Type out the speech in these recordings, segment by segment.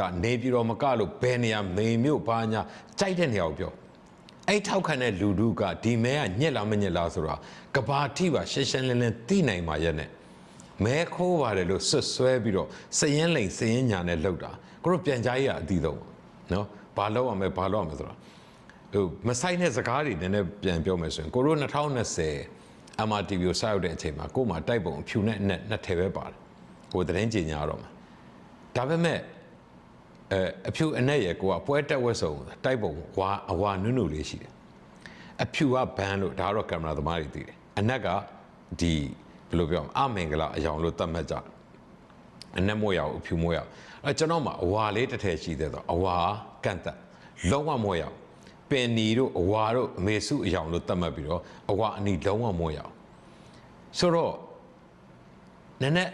ဒါနေပြည်တော်မကလို့ဘယ်နေရာမေမြို့ဘာညာကြိုက်တဲ့နေရာကိုပြောအဲ့ထောက်ခံတဲ့လူတို့ကဒီမဲကညက်လားမညက်လားဆိုတာကဘာတိပါရှင်းရှင်းလင်းလင်းသိနိုင်ပါရဲ့နဲ့မဲခိုးပါတယ်လို့ဆွတ်ဆွဲပြီးတော့စရင်လိန်စရင်ညာနဲ့လောက်တာကိုတို့ပြန်ကြားရအတီးဆုံးနော်ဘာလို့ရမလဲဆိုတာဟိုမဆိုင်တဲ့စကားတွေနည်းနည်းပြန်ပြောမယ်ဆိုရင်ကိုတို့2020 MRTV ကိုစရောက်တဲ့အချိန်မှာကို့မှာတိုက်ပုံအဖြူနဲ့နှစ်ထည်ပဲပါတယ်ဟိုသတင်းကြေညာတော့မှာဒါပေမဲ့အဖြူအနဲ့ရကိုကပွဲတက်ဝက်စုံတိုက်ပုံအဝါနုနုလေးရှိတယ်အဖြူကဘန်းလို့ဒါတော့ကင်မရာသမားတွေသိတယ်အနက်ကဒီဘယ်လိုပြောအမင်္ဂလာအယောင်လို့သတ်မှတ်ကြတယ်အနက်မို့ရအောင်အဖြူမို့ရအောင်ကျွန်တော်မှအဝါလေးတစ်ထည်ရှိသေးတော့အဝါကန့်တက်လုံးဝမို့ရအောင်ပင်နီတို့အဝါတို့အမေစုအယောင်လို့သတ်မှတ်ပြီးတော့အဝါအနီလုံးဝမို့ရအောင်ဆိုတော့နည်းနည်း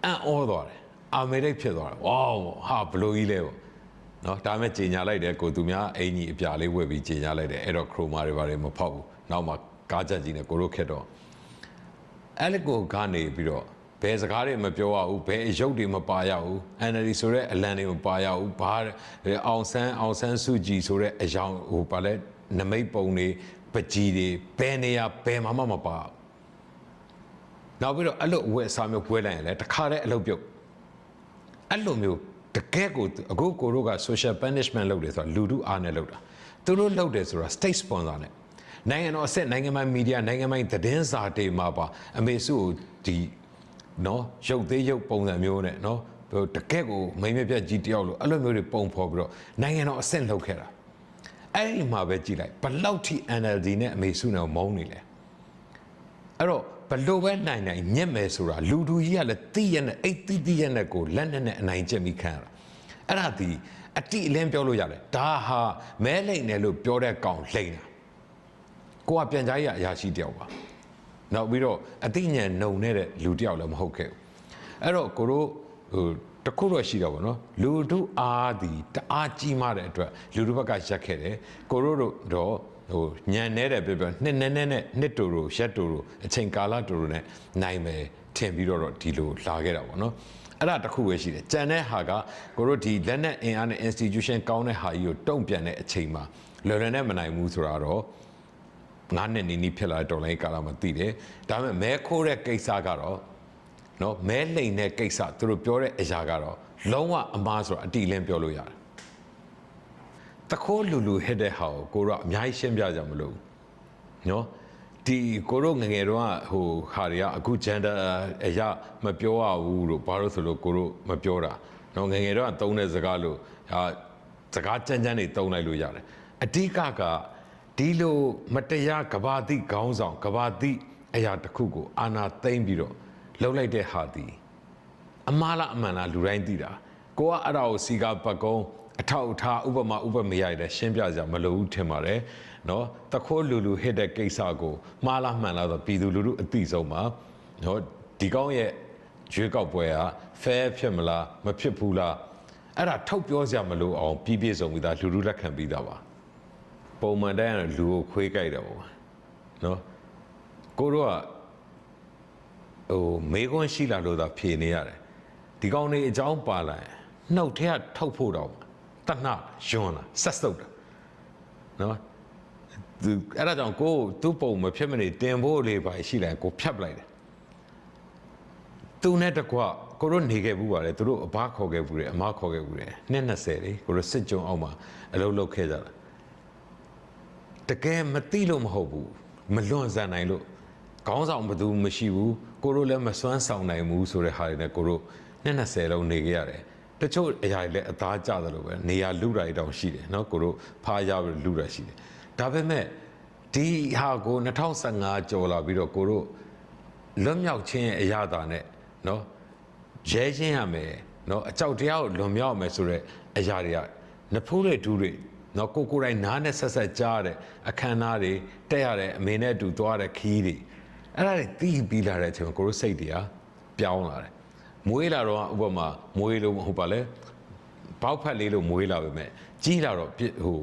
အံ့ဩသွားတယ်အာမေရိတ်ဖြစ်သွားတယ်ဝေါဟာဘလိုကြီးလဲပေါ့နော်ဒါမဲ့ကြေညာလိုက်တယ်ကိုသူများအင်ကြီးအပြာလေးဝက်ပြီးကြေညာလိုက်တယ်အဲ့တော့ခရိုမာတွေဘာတွေမဖောက်ဘူးနောက်မှကားချက်ကြီးနဲ့ကိုတို့ခက်တော့အဲ့လေကိုကနေပြီးတော့ဘယ်စကားတွေမပြောရဘူးဘယ်အယုတ်တွေမပါရဘူး NLD ဆိုတဲ့အလံတွေမပါရဘူးဘာအောင်ဆန်းစုကြည်ဆိုတဲ့အယောင်ဟိုပါလဲနမိတ်ပုံတွေပကြီးတွေဘယ်နေရာဘယ်မှမပါနောက်ပြီးတော့အဲ့လိုအဝက်အစားမျိုးပွဲလိုက်ရင်လည်းတခါတည်းအလုပ်ပြုတ်အဲ့လိုမျိုးတကယ်ကိုအခုကိုတို့က social punishment လုပ်တယ်ဆိုတာလူထုအားနဲ့လုပ်တာသူတို့လုပ်တယ်ဆိုတာ state sponsor နဲ့နိုင်ငံတော်အစစ်နိုင်ငံပိုင်မီဒီယာနိုင်ငံပိုင်သတင်းစာတွေမှာပါအမေစုကိုဒီနော်ရုပ်သေးရုပ်ပုံစံမျိုးနဲ့နော်တကယ်ကိုမိမပြတ်ကြီးတယောက်လို့အဲ့လိုမျိုးတွေပုံဖော်ပြီးတော့နိုင်ငံတော်အစစ်လုပ်ခဲ့တာအဲ့ဒီမှာပဲကြည်လိုက်ဘလောက်ထိ NLD နဲ့အမေစုနဲ့မုန်းနေလဲအဲ့တော့ဘလို့ပဲနိုင်ညက်မယ်ဆိုတာလူတူကြီးကလည်းသိရနဲ့အိတ်သိရနဲ့ကိုလက်နဲ့အနိုင်ကျက်ပြီးခံရတာအဲ့ဒါဒီအတိအလင်းပြောလို့ရတယ်ဒါဟာမဲလိမ့်တယ်လို့ပြောတဲ့ကောင်လိမ့်တာကိုကပြန်ကြားရအရာရှိတယောက်ပါနောက်ပြီးတော့အသိဉာဏ်နှုံနေတဲ့လူတယောက်လည်းမဟုတ်ခဲ့ဘူးအဲ့တော့ကိုတို့ဟိုတခုတော့ရှိတော့ဗောနော်လူတို့အားဒီတအားကြီးမားတဲ့အတွက်လူတို့ဘက်ကရက်ခဲ့တယ်ကိုတို့တော့ဟိုညံနေတဲ့ပြပြနှစ်နှစ်တူရက်တူအချိန်ကာလတူနဲ့နိုင်မယ်ထင်ပြီးတော့ဒီလိုလာခဲ့တာပေါ့နော်အဲ့ဒါတခုပဲရှိတယ်ကြံတဲ့ဟာကကိုတို့ဒီလက်နက်အင်အားနဲ့ institution ကောင်းတဲ့ဟာကြီးကိုတုံ့ပြန်တဲ့အချိန်မှာလွယ်လွယ်နဲ့မနိုင်ဘူးဆိုတာတော့9နှစ်နီးဖြစ်လာတဲ့တော်လိုင်းကာလမှာသိတယ်ဒါပေမဲ့မဲခိုးတဲ့ကိစ္စကတော့နော်မဲလိန်တဲ့ကိစ္စသူတို့ပြောတဲ့အရာကတော့လုံးဝအမှားဆိုတာအတိအလင်းပြောလို့ရတယ်တခိုးလူဟစ်တဲ့ဟာကိုတော့အများကြီးရှင်းပြကြမလို့နော်ဒီကိုတို့ငငယ်တော့ဟိုဟာတွေကအခု gender အရာမပြောရဘူးလို့ဘာလို့ဆိုလို့ကိုတို့မပြောတာနော်ငငယ်တော့သုံးတဲ့စကားလို့စကားကြမ်းတွေသုံးလိုက်လို့ရတယ်အဓိကကဒီလိုမတရားကဘာတိခေါင်းဆောင်ကဘာတိအရာတစ်ခုကိုအာနာသိမ့်ပြီးတော့လှုပ်လိုက်တဲ့ဟာဒီအမှားလားအမှန်လားလူတိုင်းသိတာကိုကအဲ့ဒါကိုစီကပတ်ကုန်းအထောက်အထားဥပမာရတဲ့ရှင်းပြကြမလို့ဘူးထင်ပါတယ်နော်တခိုးလူဟစ်တဲ့ကိစ္စကိုမှားလားမှန်လားဆိုပြည်သူလူထုအသိဆုံးပါနော်ဒီကောင်းရဲ့ရွေးကောက်ပွဲက fair ဖြစ်မလားမဖြစ်ဘူးလားအဲ့ဒါထုတ်ပြောစရာမလိုအောင်ပြည့်စုံပြီးသားလူထုလက်ခံပြီးသားပါပုံမှန်တိုင်းကလူကိုခွေးကြိုက်တယ်ပေါ့နော်ကိုတို့ကဟိုမေခွန်းရှိလာလို့သာဖြေနေရတယ်ဒီကောင်းနေအကြောင်းပါလာနှုတ်ထဲကထုတ်ဖို့တော့တနှယွန်းလာဆက်စုပ်တာနော်သူအဲ့ဒါကြောင့်ကိုသူ့ပုံမဖြစ်မနေတင်ဖို့လေးပါရှိလိုက်ကိုဖြတ်ပလိုက်တယ်သူနဲ့တကွကိုတို့နေခဲ့ဘူးပါလေသူတို့အဘခေါ်ခဲ့ဘူးတယ်အမခေါ်ခဲ့ဘူးတယ်နှစ်20လေကိုတို့စစ်ကြုံအောင်မှာအလုပ်လုပ်ခဲ့ကြတာတကယ်မသိလို့မဟုတ်ဘူးမလွန်ဆန်နိုင်လို့ခေါင်းဆောင်ဘသူမရှိဘူးကိုတို့လည်းမစွမ်းဆောင်နိုင်ဘူးဆိုတဲ့ဟာတွေနဲ့ကိုတို့နှစ်20လုံးနေခဲ့ရတယ်တချို့အရာတွေလည်းအသားကျတယ်လို့ပဲနေရာလူတာတွေတောင်ရှိတယ်เนาะကိုတို့ဖားရပြီးလူတာရှိတယ်ဒါပေမဲ့ဒီဟာကို2015ကျော်လာပြီးတော့ကိုတို့လွတ်မြောက်ခြင်းရဲ့အရာတာနဲ့เนาะရဲချင်းရမယ်เนาะအကြောက်တရားကိုလွန်မြောက်မယ်ဆိုတဲ့အရာတွေကနဖူးတွေဒူးတွေเนาะကိုယ်တိုင်နားနဲ့ဆက်ကြားတဲ့အခမ်းအနားတွေတက်ရတဲ့အမေနဲ့အတူသွားတဲ့ခီးတွေအဲ့ဒါတွေတီးပြီးလာတဲ့အချိန်မှာကိုတို့စိတ်တွေကပြောင်းလာတယ်မွေးလာတော့ဥပမာမွေးလို့ဟုတ်ပါလေပေါက်ဖက်လေးလို့မွေးလာပဲမဲ့ကြီးလာတော့ဟို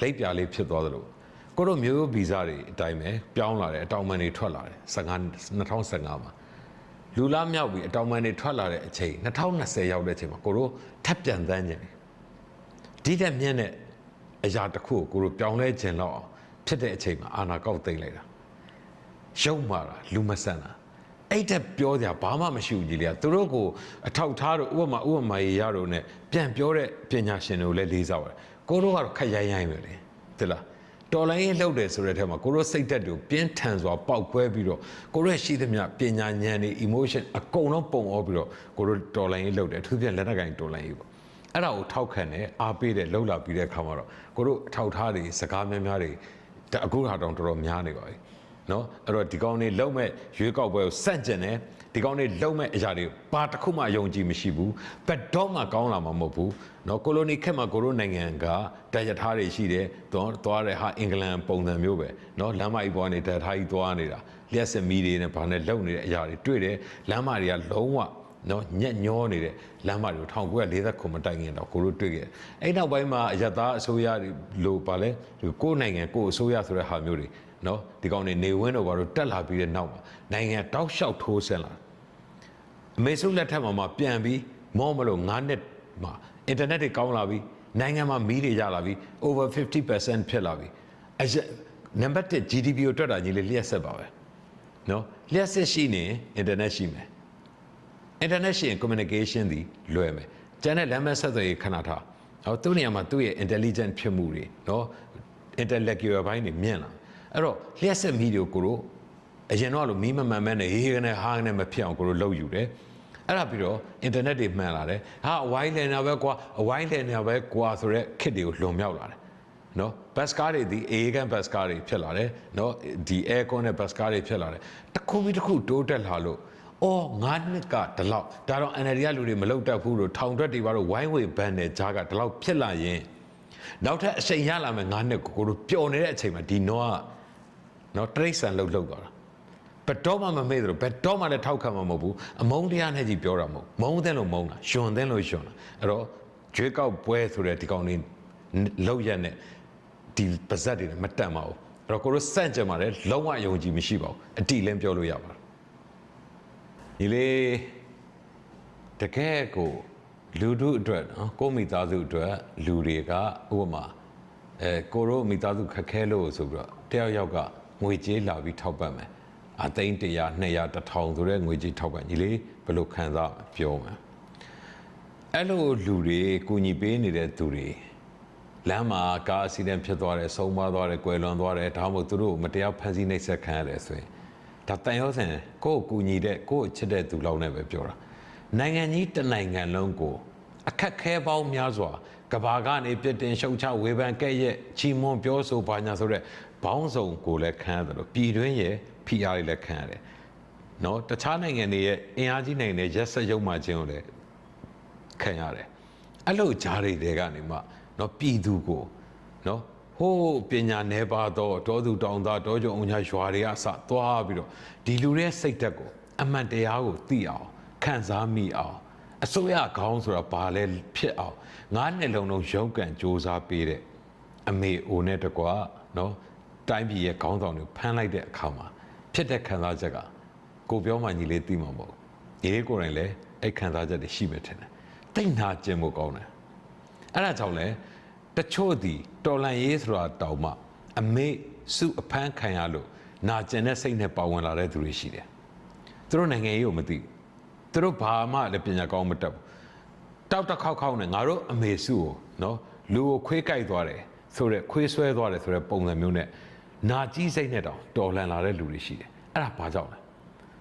လိပ်ပြာလေးဖြစ်သွားသလိုကိုတို့မျိုးဗီဇတွေအတိုင်းပဲပြောင်းလာတယ်အတောင်ပံတွေထွက်လာတယ်2015မှာ လူလားမြောက်ပြီးအတောင်ပံတွေထွက်လာတဲ့အချိန်2020ရောက်တဲ့အချိန်မှာကိုတို့ထပ်ပြန်တန်းခြင်းဒီတဲ့မြင့်တဲ့အရာတစ်ခုကိုတို့ပြောင်းလဲခြင်းတော့ဖြစ်တဲ့အချိန်မှာအာနာကောက်သိမ့်လိုက်တာရုပ်မာတာလူမဆန်တာအဲ့တက်ပြောကြဘာမှမရှိဘူးကြီးလေသူတို့ကိုအထောက်ထားတို့ဥပမာရတို့ ਨੇ ပြန်ပြောတဲ့ပညာရှင်တွေကိုလည်းလေးစားပါတယ်ကိုတို့ကတော့ခက်ရိုင်းပဲလေသိလားတော်လိုင်းရေးလှုပ်တယ်ဆိုတဲ့ထဲမှာကိုတို့စိတ်သက်တွေကိုပြင်းထန်စွာပေါက်ကွဲပြီးတော့ကိုတို့ရှိသမျှပညာဉာဏ်တွေ emotion အကုန်လုံးပုံအောပြီးတော့ကိုတို့တော်လိုင်းရေးလှုပ်တယ်အထူးဖြင့်လက်နက်ကင်တော်လိုင်းရေးပေါ့အဲ့ဒါကိုထောက်ခံတယ်အားပေးတယ်လှုပ်လာပြီးတဲ့အခါမှာတော့ကိုတို့အထောက်ထားတွေစကားများတွေအခုဟာတောင်တော်တော်များနေပါပြီနော်အဲ့တော့ဒီကောင်းလေးလုံမဲ့ရွေးကောက်ပွဲကိုစန့်ကျင်တယ်ဒီကောင်းလေးလုံမဲ့အရာတွေပါတစ်ခုမှယုံကြည်မရှိဘူးဘက်တော့မှကောင်းလာမှာမဟုတ်ဘူးနော်ကိုလိုနီခက်မှာကိုရိုနိုင်ငံကတပ်ရထားတွေရှိတယ်သွားတဲ့ဟာအင်္ဂလန်ပုံစံမျိုးပဲနော်လမ်းမကြီးပေါ်ကနေတပ်ထားကြီးသွားနေတာလျှက်စမီတွေနဲ့ဗာနဲ့လုံနေတဲ့အရာတွေတွေ့တယ်လမ်းမတွေကလုံးဝနော်ညက်ညောနေတဲ့လမ်းမတွေကို1949မတိုင်ခင်တော့ကိုတို့တွေ့ခဲ့အဲ့နောက်ပိုင်းမှာအရသာအစိုးရလို့ပါလဲကိုနိုင်ငံကိုအစိုးရဆိုတဲ့ဟာမျိုးတွေနော်ဒီကောင်တွေနေဝင်းတော့ဘာလို့တက်လာပြီးတဲ့နောက်မှာနိုင်ငံတောက်လျှောက်ထိုးဆင်းလာအမေစုလက်ထက်မှာပြန်ပြီးမောမလို့9နှစ်မှာအင်တာနက်တွေကောင်းလာပြီးနိုင်ငံမှာမီးတွေရလာပြီး over 50% ဖြစ်လာပြီးနံပါတ်1 GDP ကိုတွက်တာကြီးလေလျှက်ဆက်ပါပဲနော်လျှက်ဆက်ရှိနေအင်တာနက်ရှိမယ်အင်တာနက်ရှိရင် communication ဒီလွယ်မယ်ကျန်တဲ့လမ်းမဆက်သွယ်ရေးခဏထားဟောသူ့နေရာမှာသူ့ရဲ့ intelligent ဖြစ်မှုတွေနော် intellectual ဘိုင်းတွေမြင့်လာအဲ့တော့လျှက်ဆက်မီးတွေကိုတို့အရင်တော့လို့မီးမမှန်မဲနဲ့ဟေးကနေဟာကနေမဖြစ်အောင်ကိုတို့လုပ်ယူတယ်အဲ့ဒါပြီးတော့ internet တွေမှန်လာတယ်ဟာအဝိုင်းလည်နေပဲကွာအဝိုင်းလည်နေပဲကွာဆိုတော့ခစ်တွေကိုလွန်မြောက်လာတယ်နော်ဘတ်စကားတွေဒီအေးကန်ဘတ်စကားတွေဖြစ်လာတယ်နော်ဒီ aircon နဲ့ဘတ်စကားတွေဖြစ်လာတယ်တစ်ခုပြီးတစ်ခုတိုးတက်လာလို့အော်9နှစ်ကဒီလောက်ဒါတော့ NLD ကလူတွေမလောက်တတ်ဘူးလို့ထောင်တွက်တွေပါတော့ဝိုင်းဝေဘန်နဲ့ဂျားကဒီလောက်ဖြစ်လာရင်နောက်ထပ်အချိန်ရလာမယ်9နှစ်ကိုတို့ပျော်နေတဲ့အချိန်မှာဒီနောကနော်တရိတ်ဆန်လှုပ်သွားတာဘယ်တော့မှမမေ့သလိုဘယ်တော့မှလည်းထောက်ခံမှာမဟုတ်ဘူးအမုန်းတရားနဲ့ကြီးပြောတာမဟုတ်မုန်းတဲ့လို့မုန်းတာယွန်တဲ့လို့ယွန်တာအဲ့တော့ကြွေးကောက်ပွဲဆိုတဲ့ဒီကောင်လေးလောက်ရက်နဲ့ဒီပါဇက်တွေမတတ်ပါဘူးအဲ့တော့ကိုတို့စန့်ကြမှာလည်းလုံးဝယုံကြည်မရှိပါဘူးအတိလင်းပြောလို့ရပါတယ်ဒီလေတကယ်ကိုလူတို့အတွက်နော်ကိုမိသားစုအတွက်လူတွေကဥပမာကိုတို့မိသားစုခက်ခဲလို့ဆိုပြီးတော့တယောက်ယောက်ကငွေကြေးလာပြီးထောက်ပံ့မယ်အသိန်း100 200 1000ဆိုတဲ့ငွေကြေးထောက်ပံ့ကြီးလေဘယ်လိုခံစားပြောမယ်အဲ့လိုလူတွေကိုညီပေးနေတဲ့သူတွေလမ်းမှာကားအစီအစဉ်ဖြစ်သွားတယ်ဆုံးမသွားတယ်ကွယ်လွန်သွားတယ်ဒါမှမဟုတ်သူတို့မတရားဖမ်းဆီးနှိပ်စက်ခံရတယ်ဆိုရင်ဒါတန်ရောစင်ကိုယ့်ကိုညီတဲ့ကိုယ့်ချစ်တဲ့သူလောက်နဲ့ပဲပြောတာနိုင်ငံကြီးတစ်နိုင်ငံလုံးကိုအခက်ခဲပေါင်းများစွာကဘာကနေပြစ်တင်ရှုတ်ချဝေဖန်ကဲ့ရဲ့ချီးမွမ်းပြောဆိုပါညာဆိုတဲ့ဘောင်းဆောင်ကိုလည်းခံရတယ်လို့ပြည်တွင်းရဲ့ PR တွေလည်းခံရတယ်နော်တခြားနိုင်ငံတွေရဲ့အင်အားကြီးနိုင်ငံတွေရက်စက်ရုံမှချင်းကိုလည်းခံရတယ်အဲ့လိုဂျားတွေကနေမှနော်ပြည်သူကိုနော်ဟိုးပညာနယ်ပါတော့တောသူတောင်သားတောကြုံအောင်ညာရွာတွေကအစသွားပြီးတော့ဒီလူတွေရဲ့စိတ်ဓာတ်ကိုအမှန်တရားကိုသိအောင်ခံစားမိအောင်အစိုးရခေါင်းဆိုတာဘာလဲဖြစ်အောင်9နှစ်လုံးရုန်းကန်စ조사ပေးတဲ့အမေအိုနဲ့တကွာနော်တိုင်းပြည်ရဲ့ခေါင်းဆောင်တွေဖမ်းလိုက်တဲ့အခါမှာဖြစ်တဲ့ခံစားချက်ကကိုပြောမှညီလေးသိမှာမဟုတ်ညီလေးကိုယ်တိုင်လည်းအဲ့ခံစားချက်တွေရှိမှထင်တယ်တိတ်နာကျင်ဖို့ကောင်းတယ်အဲ့ဒါကြောင့်လဲတချို့ဒီတော်လန်ရေးဆိုတာတောင်မှအမေစုအဖမ်းခံရလို့နာကျင်တဲ့စိတ်နဲ့ပါဝင်လာတဲ့သူတွေရှိတယ်သူတို့နိုင်ငံရေးကိုမသိသူတို့ဘာမှလည်းပညာကောင်းမတတ်ဘူးတောက်တစ်ခေါက်ခေါက်နဲ့ငါတို့အမေစုကိုနော်လူကိုခွေးကြိုက်သွားတယ်ဆိုတဲ့ခွေးဆွဲသွားတယ်ဆိုတဲ့ပုံစံမျိုးနဲ့နာကြီးစိတ်နဲ့တောင်တော်လှန်လာတဲ့လူတွေရှိတယ်အဲ့ဒါဘာကြောင့်လ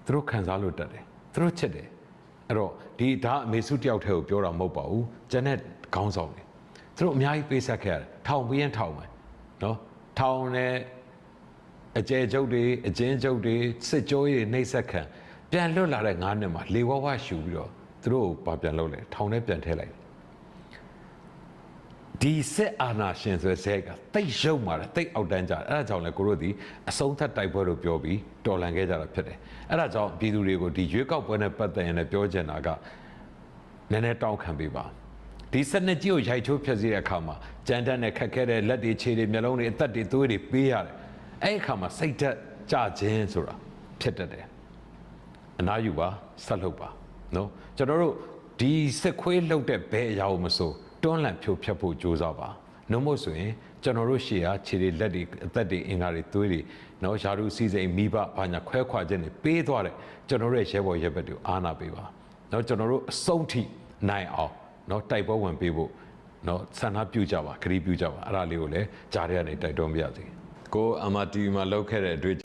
ဲသူတို့ခံစားလို့တတ်တယ်သူတို့ချစ်တယ်အဲ့တော့ဒီဒါအမေစုတယောက်တည်းကိုပြောတာမဟုတ်ပါဘူးကျန်တဲ့ခေါင်းဆောင်တွေသူတို့အများကြီးပေးဆက်ခဲ့ရတယ်ထောင်ပြီးရင်ထောင်မယ်နော်ထောင်နဲ့အကျယ်ကျုပ်တွေအကျဉ်းကျုပ်တွေစစ်ကြောရေးနှိပ်စက်ခံပြန်လွတ်လာတဲ့9နှစ်မှာလေဝဝရှူပြီးတော့သူတို့ဘာပြန်လုပ်လဲထောင်ထဲပြန်ထည့်လိုက်ဒီစစ်အာဏာရှင်ဆိုတဲ့ဇဲကတိတ်ရုပ်မာတယ်တိတ်အောက်တန်းကြတယ်အဲ့ဒါကြောင့်လဲကိုတို့ဒီအဆုံးသတ်တိုက်ပွဲလို့ပြောပြီးတော်လှန်ခဲ့ကြတာဖြစ်တယ်အဲ့ဒါကြောင့်ပြည်သူတွေကိုဒီရွေးကောက်ပွဲနဲ့ပတ်သက်ရင်လည်းပြောချင်တာကနည်းနည်းတောင်းခံပေးပါဒီစနစ်ကြီးကိုရိုက်ချိုးဖျက်ဆီးတဲ့အခါမှာကြမ်းတမ်းနဲ့ခက်ခဲတဲ့လက်တွေခြေတွေမျက်လုံးတွေအသက်တွေသွေးတွေပေးရတယ်အဲ့ဒီအခါမှာစိတ်ဓာတ်ကြခြင်းဆိုတာဖြစ်တတ်တယ် အနားယူပါဆက်လုပ်ပါနော်ကျွန်တော်တို့ဒီစစ်ခွေးလှုပ်တဲ့ဘဲအရာကိုမစိုးတွန်းလှန်ဖြိုဖျက်ဖို့ကြိုးစားပါနှုတ်မို့ဆိုရင်ကျွန်တော်တို့ရှေ့ဟာခြေတွေလက်တွေအသက်တွေအင်္ဂါတွေသွေးတွေနော်ယာရုစီစိန်မိဘဘာညာခွဲခွာခြင်းတွေပေးသွားတယ်ကျွန်တော်တို့ရဲ့ရဲဘော်ရဲဘက်တွေကိုအားနာပေးပါနော်ကျွန်တော်တို့အဆုံးထိနိုင်အောင်နော်တိုက်ပွဲဝင်ပေးဖို့နော်ဆန္ဒပြုကြပါခရီးပြုကြပါအဲ့ဒါလေးကိုလည်းကြားရတဲ့တိုက်တွန်းပြရစီကို MRTV မှာလောက်ခဲ့တဲ့အတွေ့